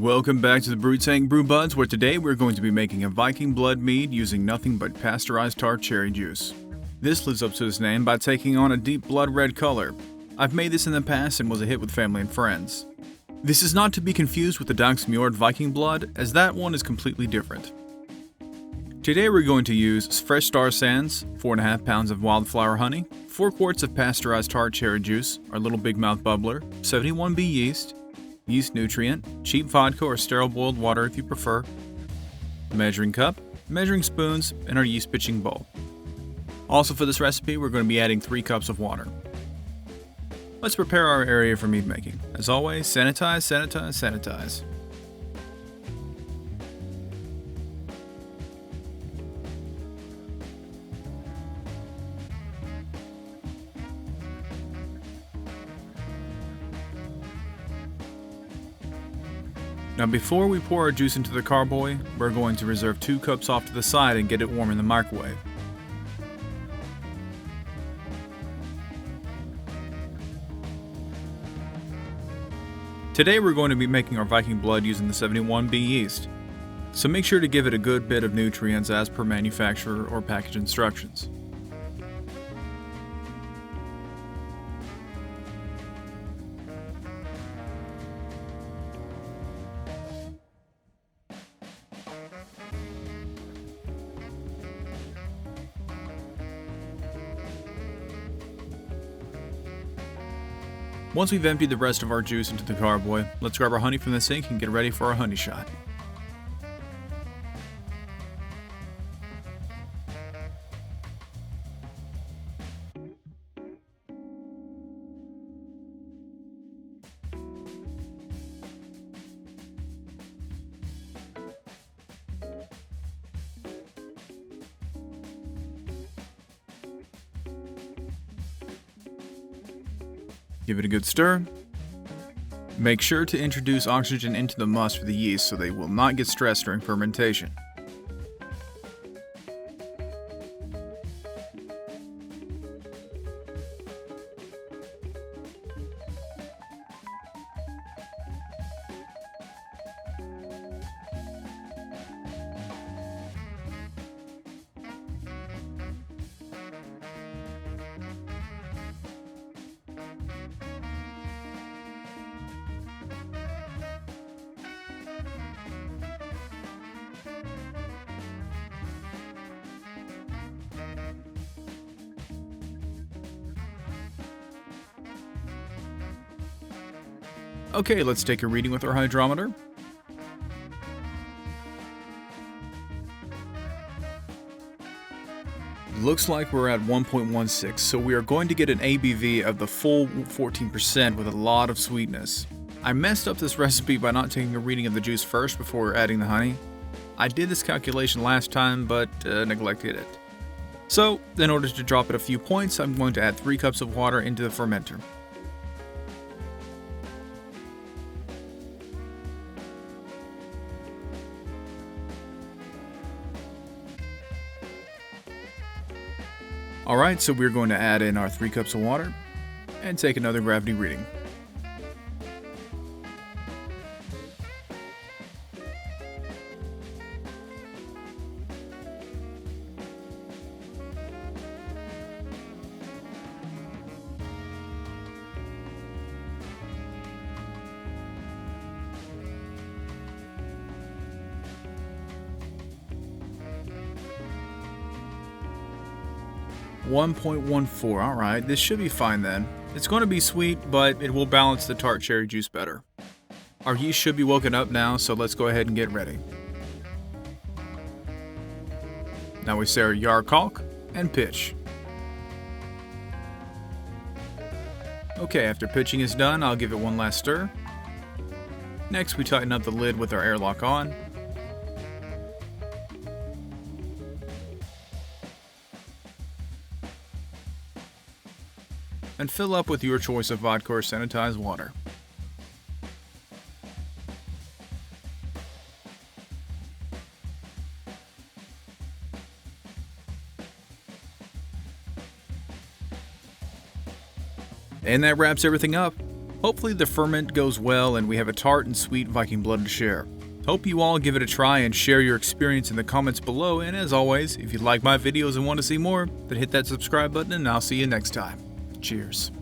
Welcome back to the Brew Tank Brew Buds, where today we're going to be making a Viking blood mead using nothing but pasteurized tart cherry juice. This lives up to its name by taking on a deep blood red color. I've made this in the past and was a hit with family and friends. This is not to be confused with the Dagsmjord Viking blood, as that one is completely different. Today we're going to use fresh star sands, 4.5 pounds of wildflower honey, 4 quarts of pasteurized tart cherry juice, our little big mouth bubbler, 71B yeast nutrient, cheap vodka or sterile boiled water if you prefer, measuring cup, measuring spoons, and our yeast pitching bowl. Also for this recipe, we're going to be adding 3 cups of water. Let's prepare our area for mead making. As always, sanitize, sanitize, sanitize. Now before we pour our juice into the carboy, we're going to reserve 2 cups off to the side and get it warm in the microwave. Today we're going to be making our Viking blood using the 71B yeast, so make sure to give it a good bit of nutrients as per manufacturer or package instructions. Once we've emptied the rest of our juice into the carboy, let's grab our honey from the sink and get ready for our honey shot. Give it a good stir. Make sure to introduce oxygen into the must for the yeast so they will not get stressed during fermentation. Okay, let's take a reading with our hydrometer. Looks like we're at 1.16, so we are going to get an ABV of the full 14% with a lot of sweetness. I messed up this recipe by not taking a reading of the juice first before adding the honey. I did this calculation last time, but neglected it. So, in order to drop it a few points, I'm going to add 3 cups of water into the fermenter. Alright, so we're going to add in our 3 cups of water and take another gravity reading. .14. Alright, this should be fine then. It's going to be sweet, but it will balance the tart cherry juice better. Our yeast should be woken up now, so let's go ahead and get ready. Now we say our yar caulk and pitch. Okay, after pitching is done, I'll give it one last stir. Next, we tighten up the lid with our airlock on. And fill up with your choice of vodka or sanitized water. And that wraps everything up. Hopefully the ferment goes well and we have a tart and sweet Viking blood to share. Hope you all give it a try and share your experience in the comments below, and as always, if you like my videos and want to see more, then hit that subscribe button and I'll see you next time. Cheers.